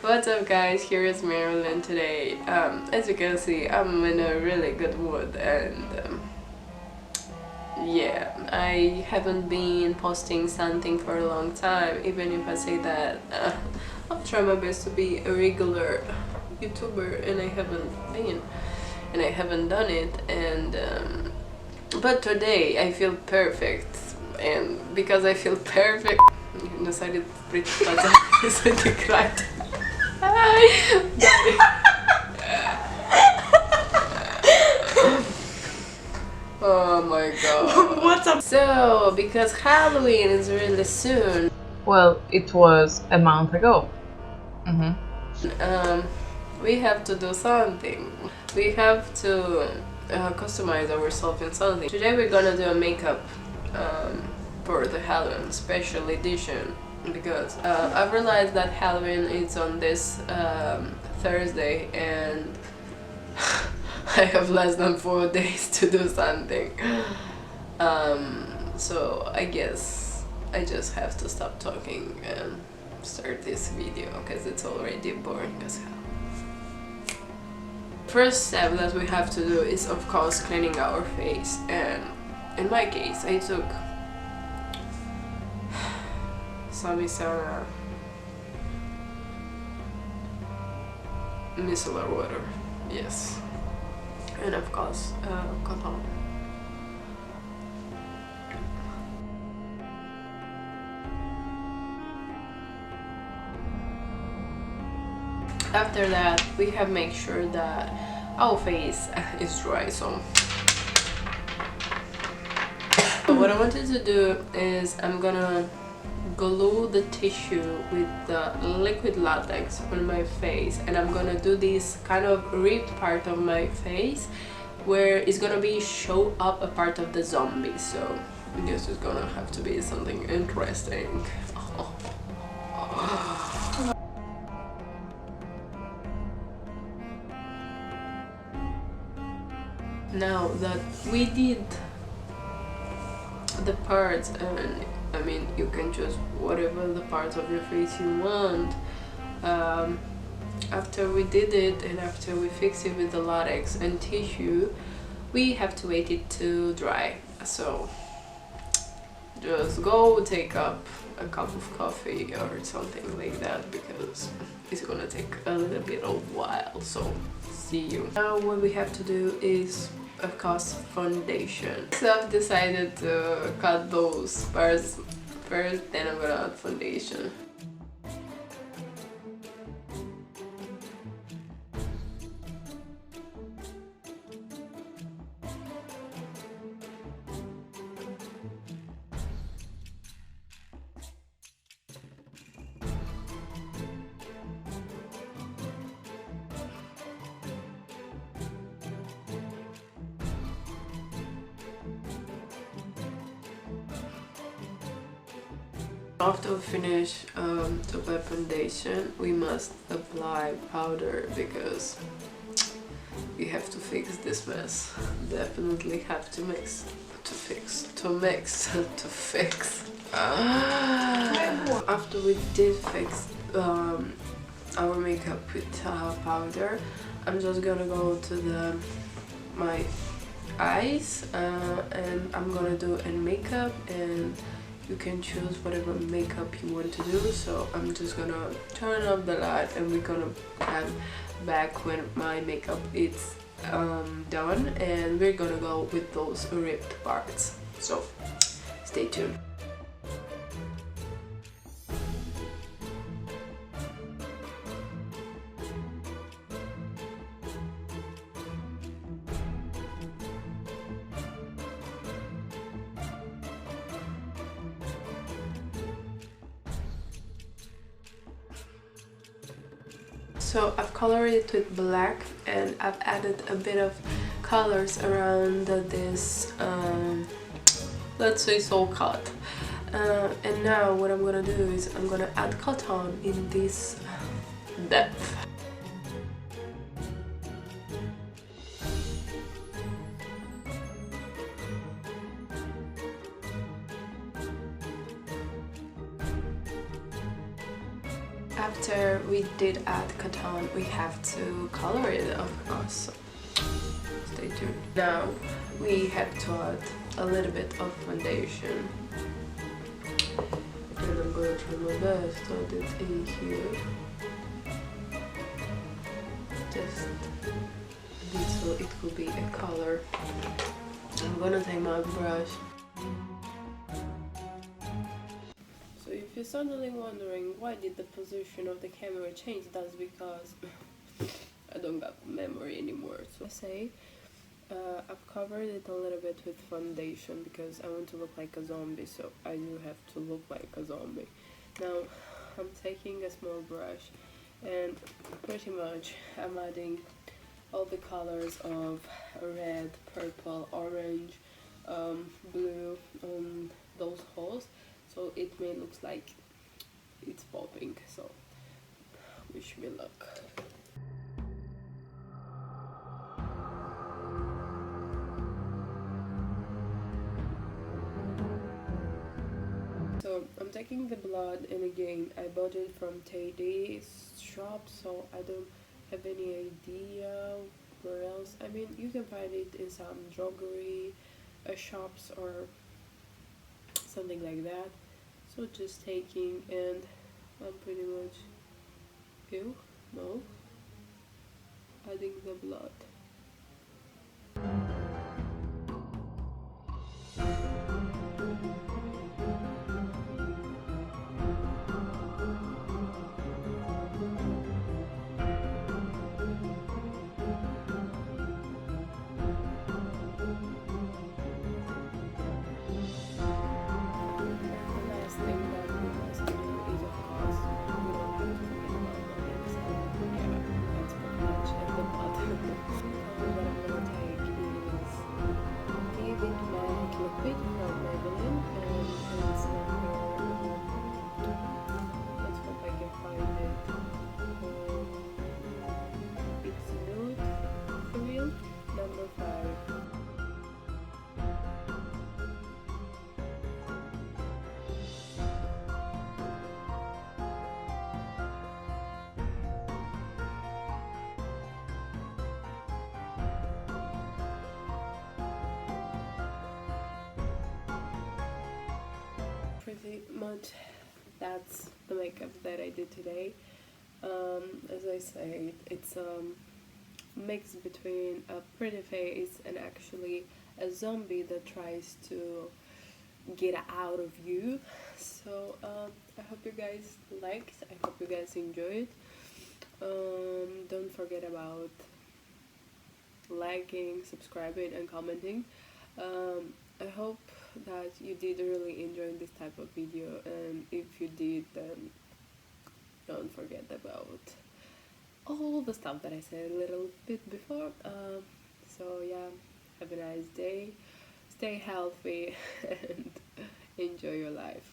What's up guys, here is Marilyn today. As you can see, I'm in a really good mood and yeah, I haven't been posting something for a long time, even if I say that I'll try my best to be a regular YouTuber and I haven't been and I haven't done it, and but today I feel perfect, and because I feel perfect jag decided to bryta det så det är klart. Oh my god. What's up? So, because Halloween is really soon. Well, it was a month ago. We have to do something. We have to customize ourselves in something. Today we're gonna do a makeup for the Halloween special edition, because I've realized that Halloween is on this Thursday and I have less than 4 days to do something. So I guess I just have to stop talking and start this video because it's already boring as hell. First step that we have to do is of course cleaning our face, and in my case I took some micellar water, yes, and of course cotton. After that we have make sure that our face is dry, so what I wanted to do is I'm gonna glue the tissue with the liquid latex on my face, and I'm gonna do this kind of ripped part of my face where it's gonna be show up a part of the zombie, so this is gonna have to be something interesting. Now that we did the parts, and I mean you can choose whatever the parts of your face you want, after we did it and after we fixed it with the latex and tissue, we have to wait it to dry. So just go take up a cup of coffee or something like that, because it's gonna take a little bit of while, so see you. Now what we have to do is of course foundation. So I've decided to cut those parts first, then I'm gonna add foundation. After we finish to apply foundation, we must apply powder, because we have to fix this mess. Definitely have to mix, to fix, to mix, to fix. After we did fix our makeup with powder, I'm just gonna go to my eyes and I'm gonna do a makeup, and you can choose whatever makeup you want to do. So I'm just gonna turn off the light and we're gonna have back when my makeup is done, and we're gonna go with those ripped parts, so stay tuned. So I've colored it with black, and I've added a bit of colors around this, let's say soul cut. And now what I'm gonna do is I'm gonna add cotton in this depth. After we did add cotton, we have to color it, of course, so stay tuned. Now we have to add a little bit of foundation, and I'm going to try my best to add it in here, just this so it could be a color. I'm gonna take my brush. So if you're suddenly wondering why did the position of the camera change, that's because I don't got memory anymore. So I say I've covered it a little bit with foundation because I want to look like a zombie, so I do have to look like a zombie. Now I'm taking a small brush and pretty much I'm adding all the colors of red, purple, orange, blue on those holes, so it may look like it's popping, so wish me luck. So I'm taking the blood, and again I bought it from Teddy's shop, so I don't have any idea where else. I mean, you can find it in some druggery shops or something like that. So just taking, and I'm pretty much adding the blood. Liquid from Marilena, and it's number, let's hope I can find it. It's nude thrill number 5. Pretty much that's the makeup that I did today. As I said, it's a mix between a pretty face and actually a zombie that tries to get out of you. So I hope you guys liked, I hope you guys enjoyed. Don't forget about liking, subscribing and commenting. I hope that you did really enjoy this type of video, and if you did, then don't forget about all the stuff that I said a little bit before. So yeah, have a nice day, stay healthy and enjoy your life.